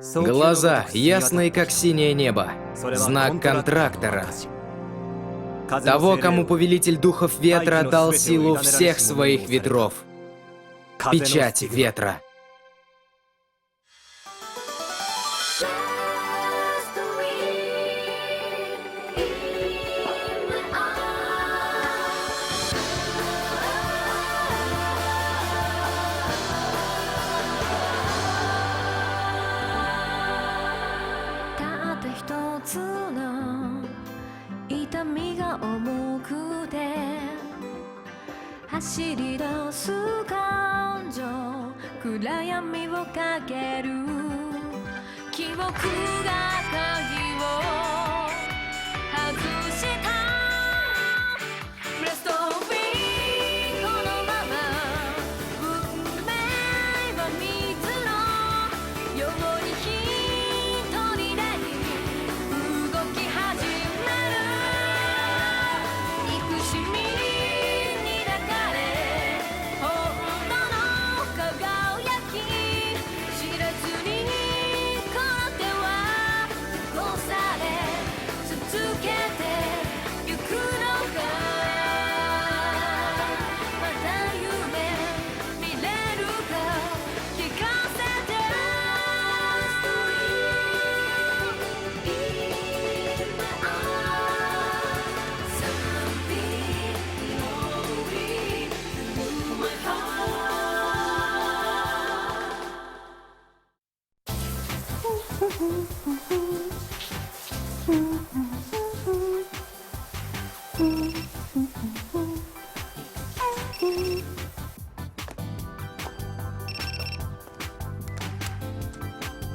Глаза ясные, как синее небо. Знак контрактора. Того, кому повелитель духов ветра дал силу всех своих ветров. Печать ветра.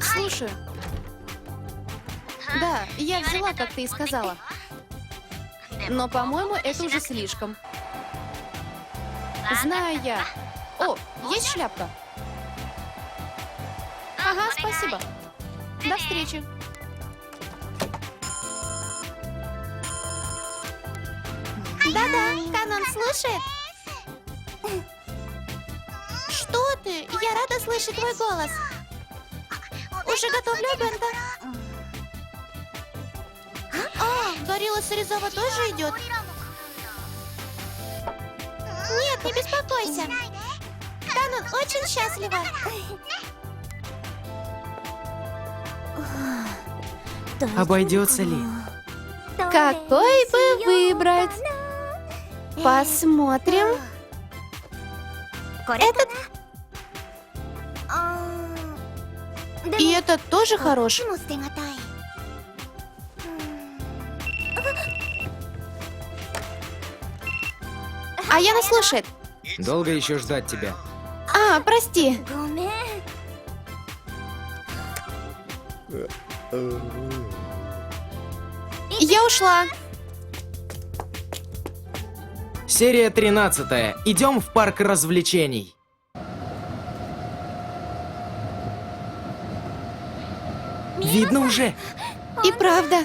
Слушай. Да, я взяла, как ты и сказала. Но, по-моему, это уже слишком. Знаю я. О, есть шляпка? Ага, спасибо. До встречи. Да-да, Канон слушает. Что ты? Я рада слышать твой голос. Уже готовлю бента. А, Горилла Саризава тоже идет? Нет, не беспокойся. Канон очень счастлива. Обойдется ли? Какой бы выбрать? Посмотрим. Этот? И этот тоже хорош. А Яна слушает. Долго еще ждать тебя? А, прости. Я ушла. Серия 13. Идем в парк развлечений. Видно уже? И правда.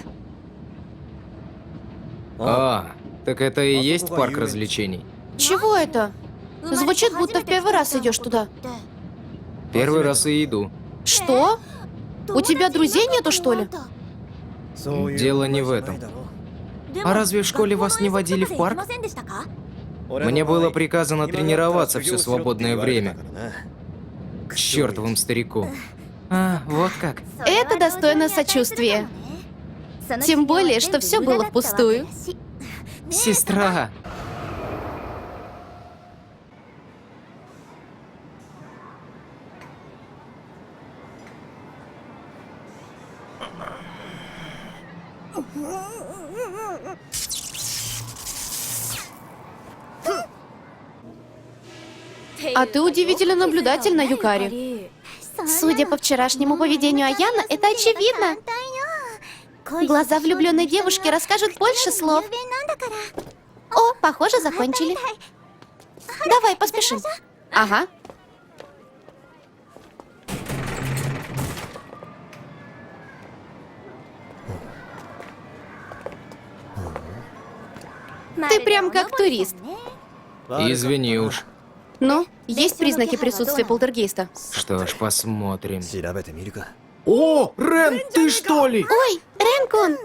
А, так это и есть парк развлечений? Чего это? Звучит, будто в первый раз идешь туда. Первый раз и иду. Что? У тебя друзей нету, что ли? Дело не в этом. А разве в школе вас не водили в парк? Мне было приказано тренироваться все свободное время. К чертовому старику. А, вот как. Это достойно сочувствия. Тем более, что все было впустую. Сестра! А ты удивительно наблюдательна, Юкари. Судя по вчерашнему поведению Аяна, это очевидно. Глаза влюбленной девушки расскажут больше слов. О, похоже, закончили. Давай, поспешим. Ага. Ты прям как турист. Извини уж. Ну, есть признаки присутствия полтергейста? Что ж, посмотрим. О, Рен, ты что ли? Ой, Рен-кун!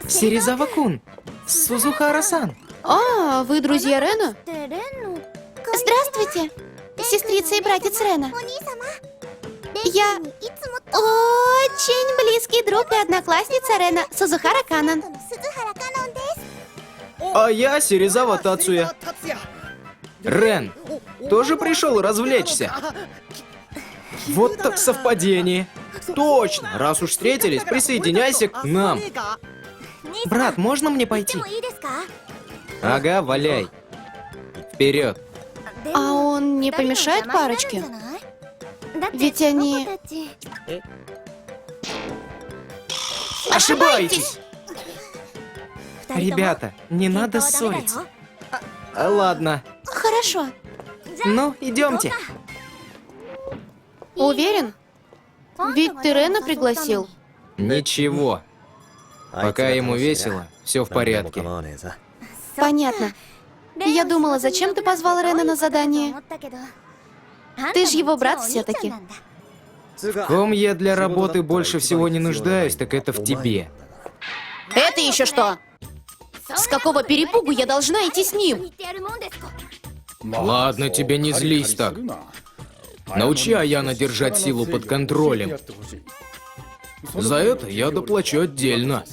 Серизава-кун, Сузухара-сан. А, вы друзья Рена? Здравствуйте, сестрица и братец Рена. Я очень близкий друг и одноклассница Рена, Сузухара Канан. А я Серизава Тацуя. Рен, тоже пришел развлечься? Вот так совпадение. Точно, раз уж встретились, присоединяйся к нам. Брат, можно мне пойти? Ага, валяй. Вперед. А он не помешает парочке? Ведь они... Ошибаетесь! Ребята, не надо ссориться. Ладно. Хорошо. Ну, идемте. Уверен? Ведь ты Рена пригласил. Ничего. Пока ему весело, все в порядке. Понятно. Я думала, зачем ты позвал Рена на задание? Ты ж его брат все-таки. В ком я для работы больше всего не нуждаюсь, так это в тебе. Это еще что? С какого перепугу я должна идти с ним? Ладно, тебе не злись так. Научи Аяна держать силу под контролем. За это я доплачу отдельно.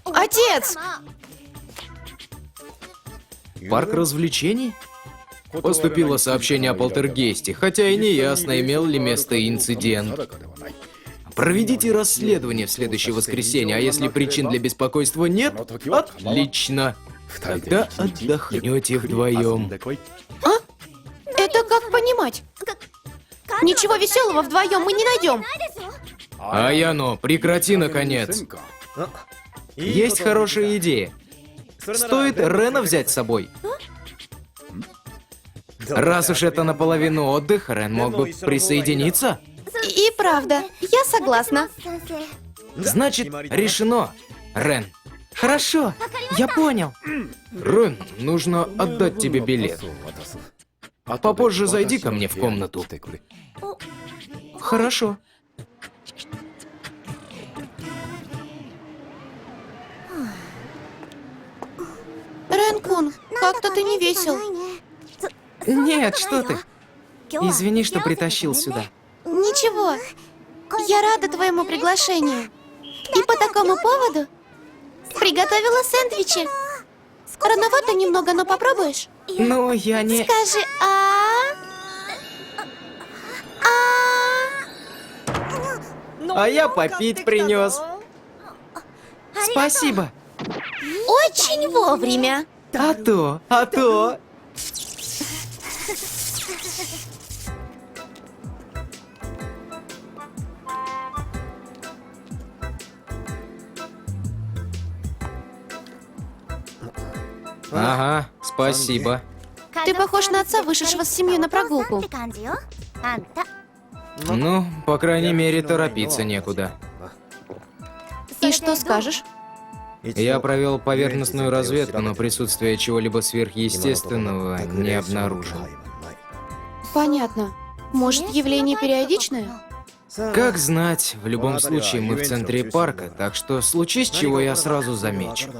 Отец! Парк развлечений? Поступило сообщение о полтергейсте, хотя и не ясно, имел ли место инцидент. Проведите расследование в следующее воскресенье, а если причин для беспокойства нет, отлично. Тогда отдохнете вдвоем. А? Это как понимать? Ничего веселого вдвоем мы не найдем. Аяно, прекрати наконец. Есть хорошая идея. Стоит Рена взять с собой. Раз уж это наполовину отдых, Рен мог бы присоединиться. И правда, я согласна. Значит, решено, Рен. Хорошо, я понял. Рен, нужно отдать тебе билет. Попозже зайди ко мне в комнату. Хорошо. Рен-кун, как-то ты не весел. Нет, что ты. Извини, что притащил сюда. Ничего, я рада твоему приглашению. И по такому поводу приготовила сэндвичи. Рановато немного, но попробуешь? Ну, я не... Скажи А я попить принес. Спасибо. Очень вовремя. А то. Ага, спасибо. Ты похож на отца, вышедшего с семьей на прогулку. Ну, по крайней мере, торопиться некуда. И что скажешь? Я провел поверхностную разведку, но присутствие чего-либо сверхъестественного не обнаружил. Понятно. Может, явление периодичное? Как знать, в любом случае мы в центре парка, так что случись чего, я сразу замечу.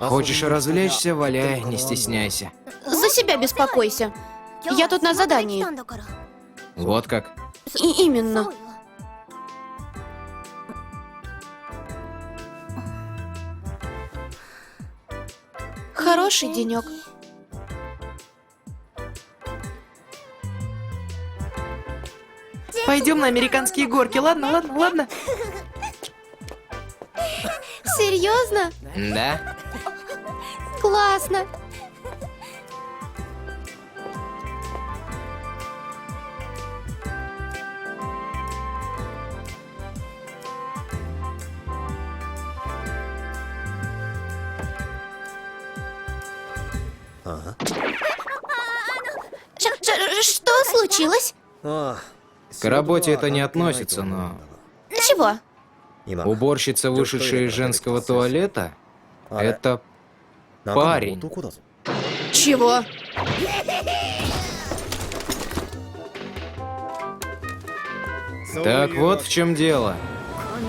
Хочешь развлечься, валяй, не стесняйся. За себя беспокойся. Я тут на задании. Вот как. И именно. Хороший денек. Пойдем на американские горки, ладно? Серьезно? Да? Классно. Что случилось? К работе это не относится, но... Чего? Уборщица, вышедшая из женского туалета? Это парень. Чего? Так вот в чем дело.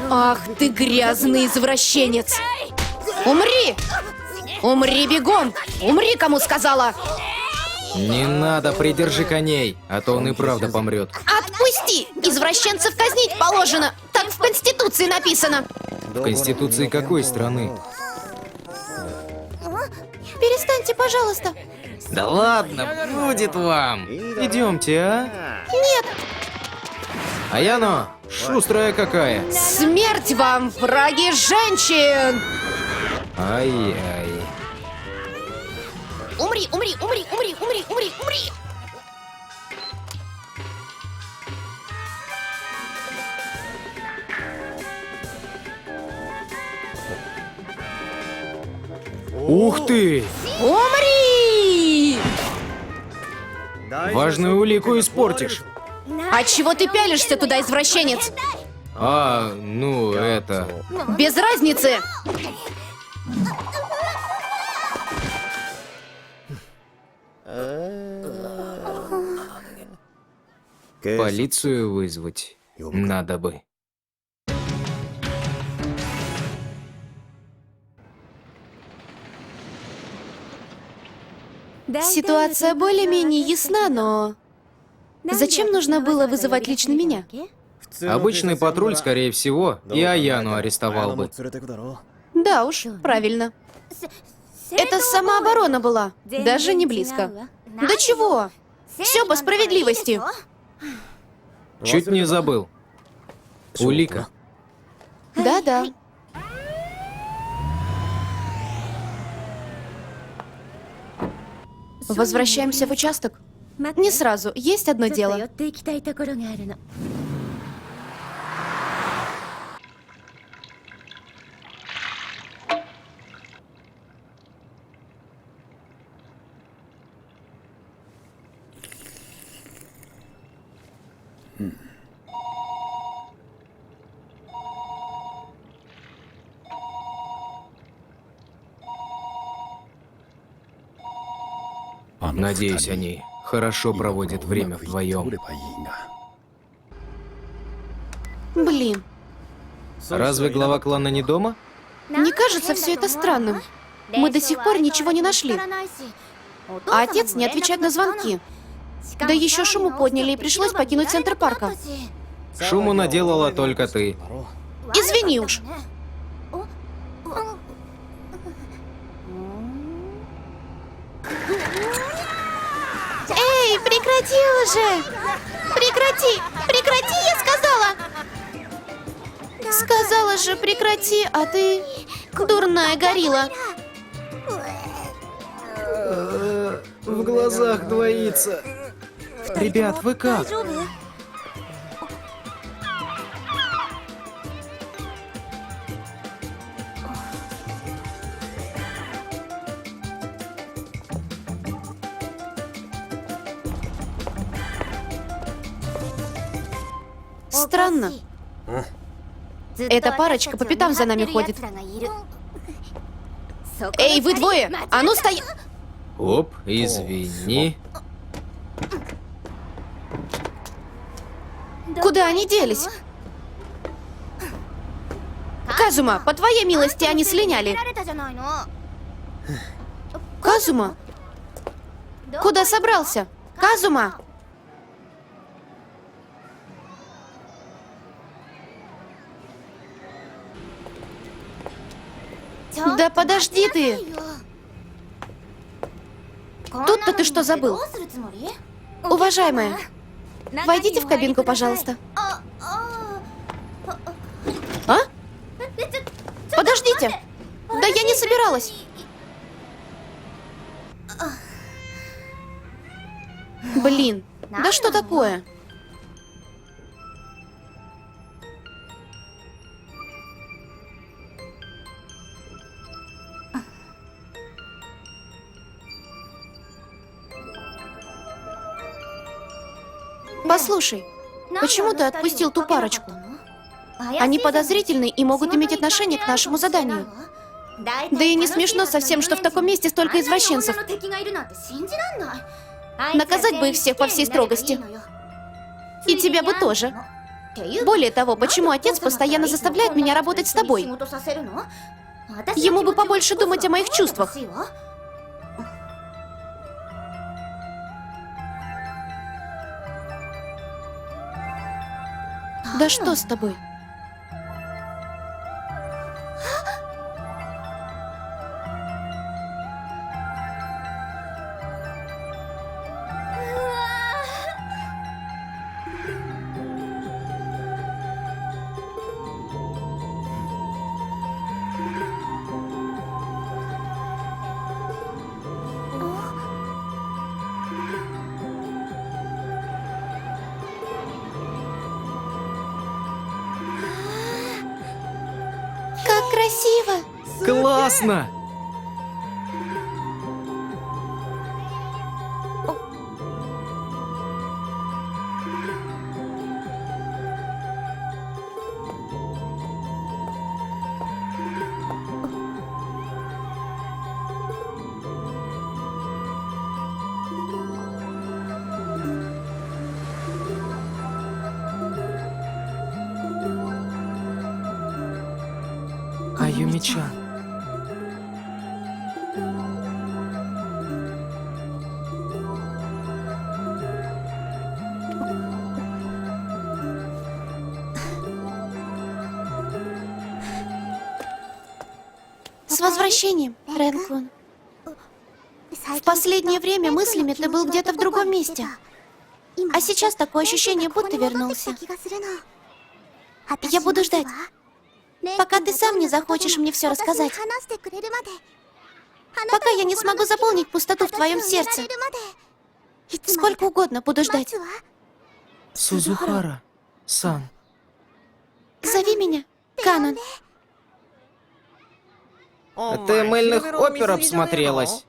Ах ты грязный извращенец! Умри! Умри бегом! Умри, кому сказала! Не надо, придержи коней, а то он и правда помрет. Отпусти! Извращенцев казнить положено! Так в Конституции написано! В Конституции какой страны? Перестаньте, пожалуйста! Да ладно, будет вам. Идемте, а? Нет! Аяно, шустрая какая. Смерть вам, враги женщин! Ай-яй. Умри, умри, умри, умри, умри, умри, умри! Ух ты! Умри! Важную улику испортишь. А чего ты пялишься туда, извращенец? А, ну это... Без разницы! Полицию вызвать надо бы. Ситуация более-менее ясна, но... Зачем нужно было вызывать лично меня? Обычный патруль, скорее всего, и Аяну арестовал бы. Да уж, правильно. Это самооборона была, даже не близко. Да чего? Все по справедливости. Чуть не забыл. Улика. Да-да. Возвращаемся в участок. Не сразу, есть одно дело. Надеюсь, они хорошо проводят время вдвоем. Блин, Разве глава клана не дома? не кажется все это странным? Мы до сих пор ничего не нашли. А отец не отвечает на звонки. Да еще шуму подняли и пришлось покинуть центр парка. Шуму наделала только ты. Извини уж. Эй, прекрати уже! Прекрати! Прекрати, я сказала! Сказала же, прекрати, а ты... Дурная горилла. В глазах двоится. Ребят, вы как? Странно. Эта парочка по пятам за нами ходит. Эй, вы двое! А ну стоять! Оп, извини. Куда они делись? Казума, по твоей милости они слиняли. Казума? Куда собрался? Казума? Да подожди ты! Тут-то ты что забыл? Уважаемая, войдите в кабинку, пожалуйста. А? Подождите! Да я не собиралась. Блин, да что такое? Послушай, почему ты отпустил ту парочку? Они подозрительны и могут иметь отношение к нашему заданию. Да и не смешно совсем, что в таком месте столько извращенцев. Наказать бы их всех по всей строгости. И тебя бы тоже. Более того, почему отец постоянно заставляет меня работать с тобой? Ему бы побольше думать о моих чувствах. Да что с тобой? Как красиво! Классно! Аюми-чан. С возвращением, Рен-кун. В последнее время мыслями ты был где-то в другом месте. А сейчас такое ощущение, будто вернулся. Я буду ждать, пока ты сам не захочешь мне все рассказать. Пока я не смогу заполнить пустоту в твоем сердце. Сколько угодно буду ждать. Сузухара-сан. Зови меня, Канон. Ты мыльных опер обсмотрелась.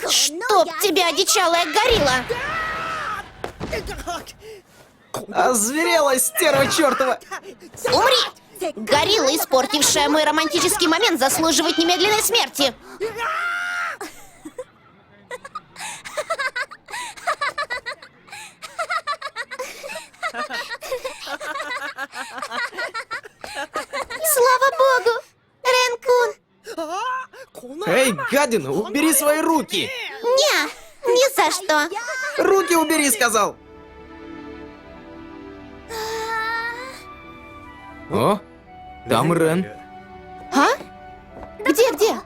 Чтоб тебя, одичалая горилла! Озверела стерва чертова! Умри! Горилла, испортившая мой романтический момент, заслуживает немедленной смерти! Слава богу! Рен-кун! Эй, гадина, убери свои руки! Не, ни за что! Руки убери, сказал! О, там Рен. А? Где?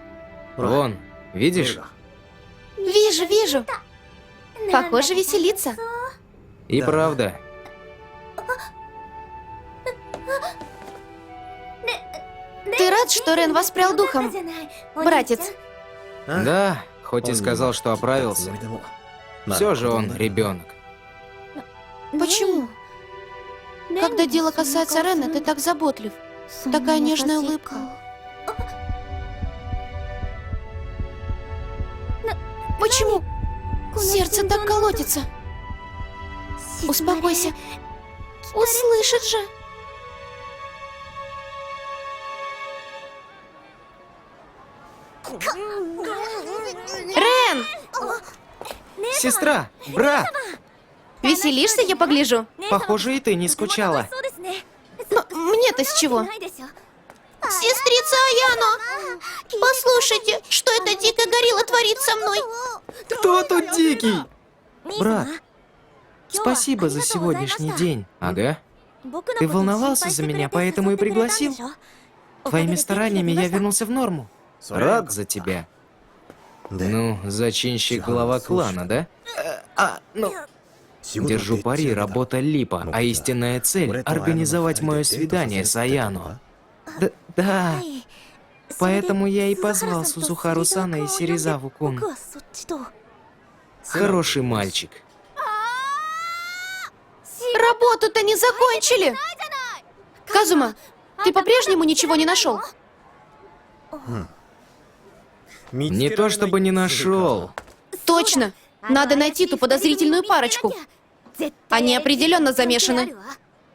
Вон, видишь? Вижу. Похоже, веселится. И правда. Ты рад, что Рен воспрял духом, братец? Да, хоть и сказал, что оправился. Все же он ребенок. Почему? Когда дело касается Рена, ты так заботлив. Такая нежная улыбка. Почему? Сердце так колотится. Успокойся. Услышит же. Рен! Сестра, брат, Веселишься, я погляжу? похоже, и ты не скучала. Мне-то с чего? Сестрица Аяно! Послушайте, что эта дикая горилла творит со мной? Кто тут дикий? Брат, спасибо за сегодняшний день. Ага. Ты волновался за меня, поэтому и пригласил. Твоими стараниями я вернулся в норму. Рад за тебя. Ну, зачинщик глава клана, да? Держу пари, работа липа, а истинная цель — организовать мое свидание с Аяно. Да. Поэтому я и позвал Сузухару-сана и Серизаву-кун. Хороший мальчик. Работу-то не закончили! Казума, ты по-прежнему ничего не нашел? Не то чтобы не нашел. Точно! Надо найти ту подозрительную парочку. Они определенно замешаны.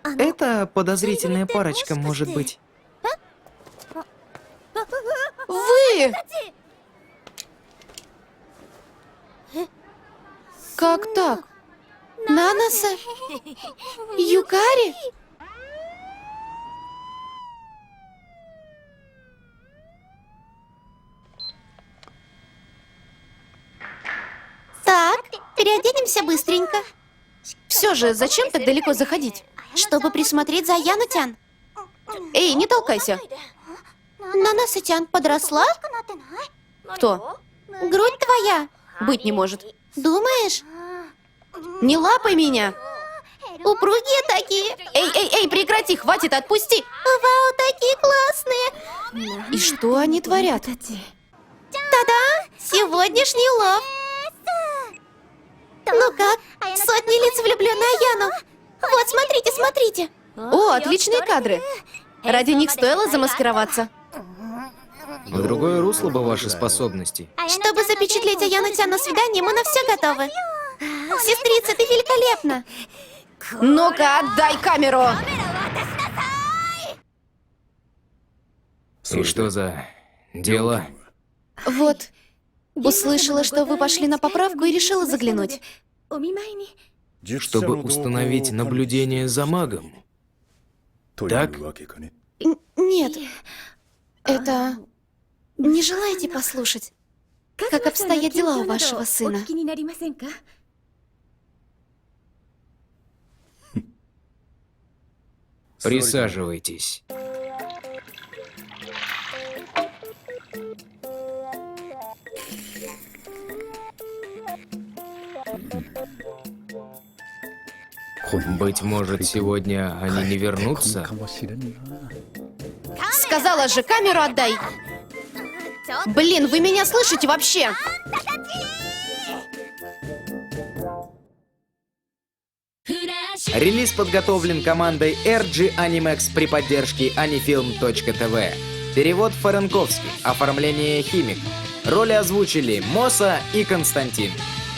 Это подозрительная парочка, может быть. Вы! Как так? Нанаса? Юкари? Так, переоденемся быстренько. Все же, зачем так далеко заходить? Чтобы присмотреть за Аяну-тян. Эй, не толкайся. Нанаса-тян подросла? Кто? Грудь твоя. Быть не может. Думаешь? Не лапай меня. Упругие такие. Эй, прекрати, хватит, отпусти. Вау, такие классные. И что они творят? Та-да! Сегодняшний улов. Ну как? Сотни лиц влюбленной Аяну. Вот, смотрите, смотрите. О, отличные кадры. Ради них стоило замаскироваться. В другое русло бы ваши способности. Чтобы запечатлеть Аяну-тян на свидании, мы на все готовы. Сестрица, ты великолепна. Ну-ка, отдай камеру. И что за дело? Вот, услышала, что вы пошли на поправку и решила заглянуть. Чтобы установить наблюдение за магом. Так? Нет, это... Не желаете послушать, как обстоят дела у вашего сына? Присаживайтесь. Быть может, сегодня они не вернутся? Сказала же, камеру отдай. Блин, вы меня слышите вообще? Релиз подготовлен командой RG Animex при поддержке anifilm.tv. Перевод Фаренковский. Оформление Химик. Роли озвучили Моса и Константин.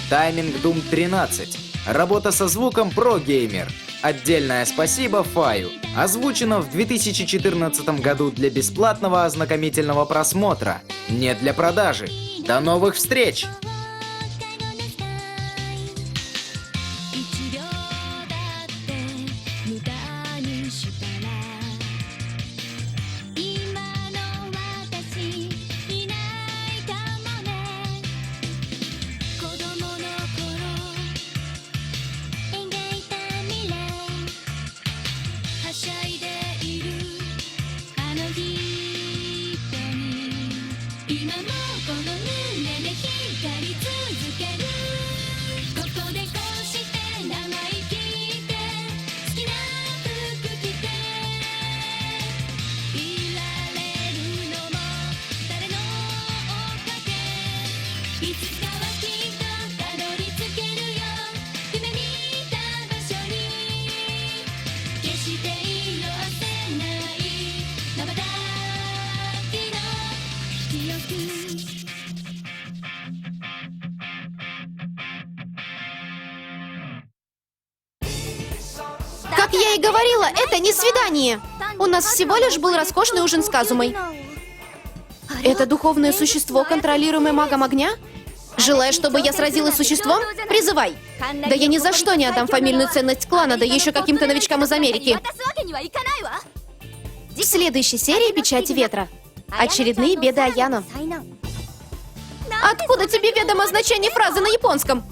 Тайминг Doom 13. Работа со звуком Pro Gamer. Отдельное спасибо Фаю. Озвучено в 2014 году для бесплатного ознакомительного просмотра. Не для продажи. До новых встреч! Как я и говорила, это не свидание. У нас всего лишь был роскошный ужин с Казумой. Это духовное существо, контролируемое магом огня? Желаешь, чтобы я сразилась с существом? Призывай. Да я ни за что не отдам фамильную ценность клана, да еще каким-то новичкам из Америки. В следующей серии «Печати ветра». Очередные беды Аяно. Откуда тебе ведомо значение фразы на японском?